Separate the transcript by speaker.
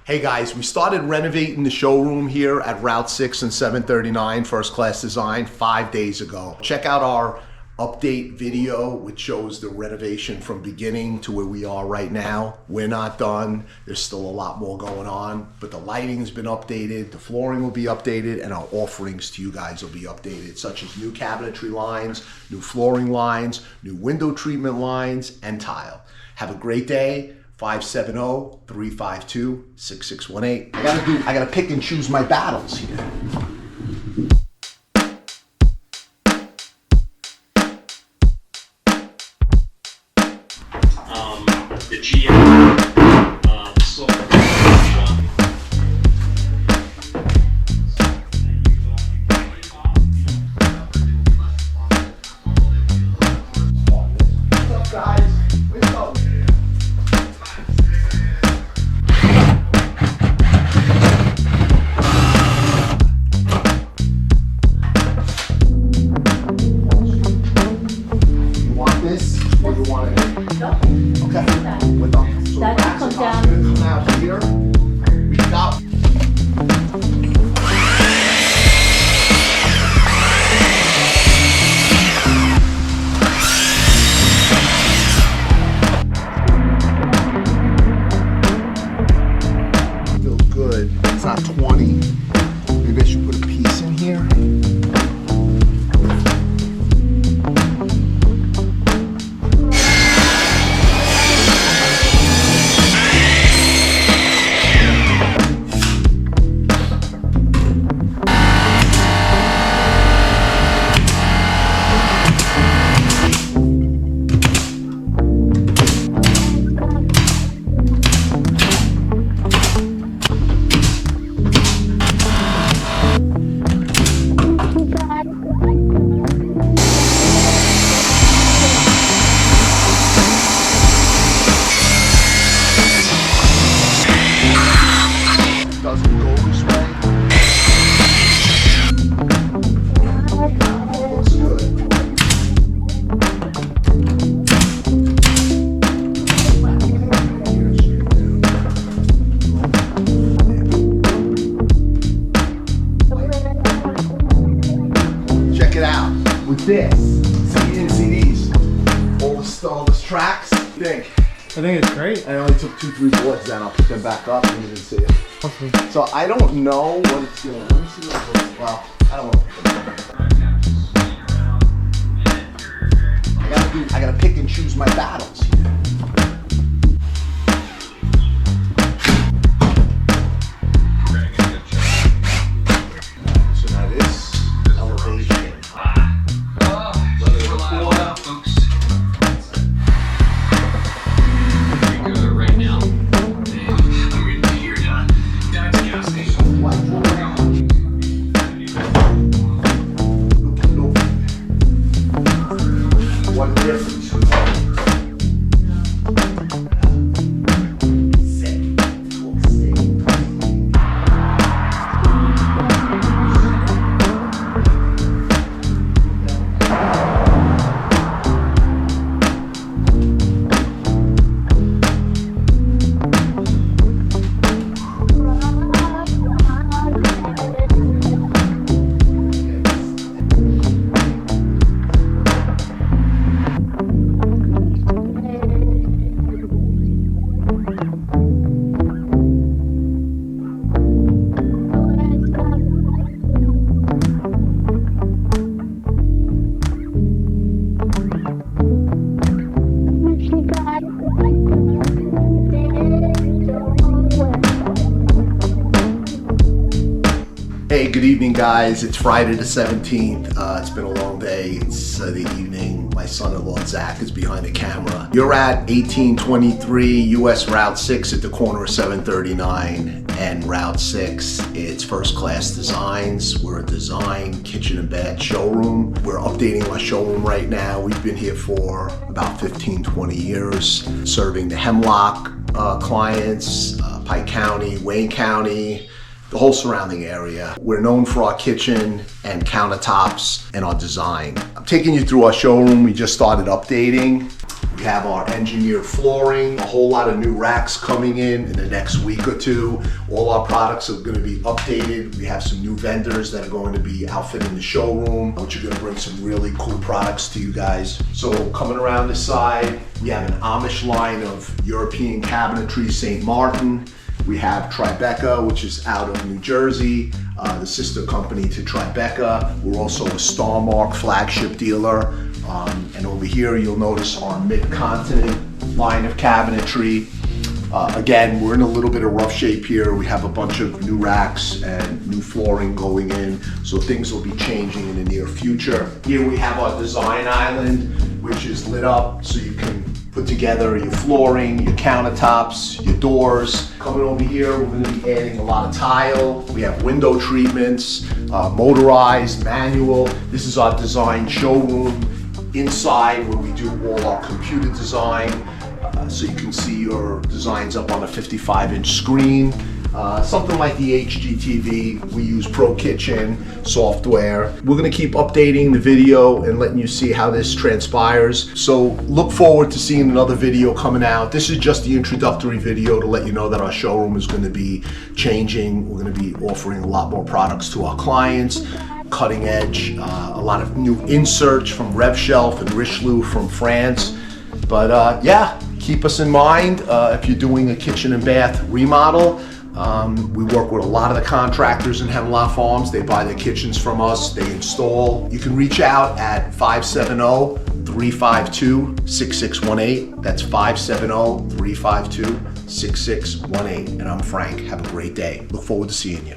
Speaker 1: Hey guys, we started renovating the showroom here at Route 6 and 739 First Class Design 5 days ago. Check out our update video which shows the renovation from beginning to where we are right now. We're not done. There's still a lot more going on, but the lighting's been updated, the flooring will be updated, and our offerings to you guys will be updated, such as new cabinetry lines, new flooring lines, new window treatment lines, and tile. Have a great day. 570-352-6618. I gotta pick and choose my battles here.
Speaker 2: The GM,
Speaker 1: What's up, guys? What's up? You want this, or you want it? Okay. With them. So
Speaker 3: That
Speaker 1: racks
Speaker 3: comes
Speaker 1: are
Speaker 3: down.
Speaker 1: gonna come out here. We got. Feels good. It's not 20. Maybe I should put a piece in here. Doesn't go this way. Looks good. Check it out. With this, see, you didn't see these. All the tracks. What do you think?
Speaker 4: I think it's great.
Speaker 1: I only took 2-3 boards down. I'll put them back up and you can see it.
Speaker 4: Awesome.
Speaker 1: So I don't know what it's doing. Let me see what it looks. Well, I don't want to put them I gotta pick and choose my battles here. So now this elevation. What difference? Hey, good evening, guys. It's Friday the 17th. It's been a long day. It's the evening. My son-in-law, Zach, is behind the camera. You're at 1823 US Route 6 at the corner of 739 and Route 6. It's First Class Designs. We're a design, kitchen and bath showroom. We're updating our showroom right now. We've been here for about 15, 20 years, serving the Hemlock clients, Pike County, Wayne County, the whole surrounding area. We're known for our kitchen and countertops and our design. I'm taking you through our showroom. We just started updating. We have our engineered flooring, a whole lot of new racks coming in the next week or two. All our products are gonna be updated. We have some new vendors that are going to be outfitting the showroom, which are gonna bring some really cool products to you guys. So coming around this side, we have an Amish line of European cabinetry, St. Martin. We have Tribeca, which is out of New Jersey, the sister company to Tribeca. We're also a Star Mark flagship dealer. And over here, you'll notice our Mid-Continent line of cabinetry. Again, we're in a little bit of rough shape here. We have a bunch of new racks and new flooring going in, so things will be changing in the near future. Here we have our design island, which is lit up so you can put together your flooring, your countertops, your doors. Coming over here, we're gonna be adding a lot of tile. We have window treatments, motorized, manual. This is our design showroom inside where we do all our computer design. So you can see your designs up on a 55-inch screen. Something like the HGTV. We use Pro Kitchen software. We're gonna keep updating the video and letting you see how this transpires. So look forward to seeing another video coming out. This is just the introductory video to let you know that our showroom is gonna be changing. We're gonna be offering a lot more products to our clients. Cutting edge, a lot of new inserts from RevShelf and Richelieu from France. But yeah, keep us in mind if you're doing a kitchen and bath remodel. We work with a lot of the contractors in Hemlock Farms. They buy their kitchens from us, they install. You can reach out at 570-352-6618. That's 570-352-6618. And I'm Frank. Have a great day. Look forward to seeing you.